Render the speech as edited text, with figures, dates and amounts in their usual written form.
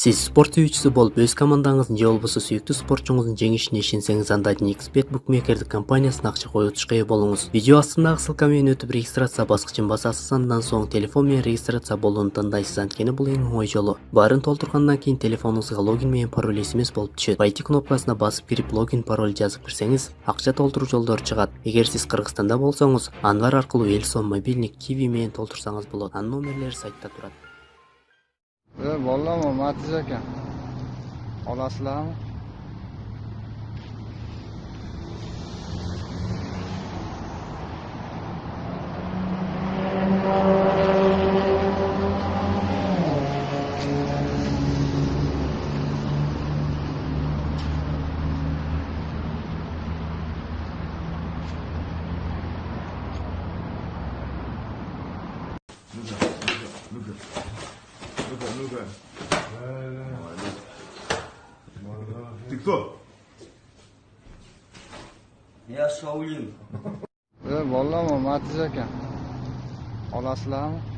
Siz sport сүйүүчүсү болуп, өз командаңыздын же болбосо сүйүктүү спортчуңуздун жеңишине ишенсеңиз, анда XBet букмекердик компаниясына акча койгузушка ээ болуңуз. Видео астындагы ссылка менен өтүп регистрация баскычын басасыз, андан соң телефон менен регистрация болууну тандайсыз. Анткени бул эң оңой жолу. Баарын толтургандан кийин телефонуңузга логин менен пароль SMS болуп түшөт. Войти кнопкасына басып кирип логин пароль жазып кирсеңиз, акча толтуруу жолдору чыгат. Эгер сиз Кыргызстанда болсоңуз, Анвар аркылуу Элсон мобильник Kiwi менен толтурсаңыз болот. Анын номерлери сайтта турат. Vallahi Matiz ekan. Olasizlarmi? Ну-ка. Ты кто? Я Шаулин. Vallahi Matiz ekan. Olasizlarmi?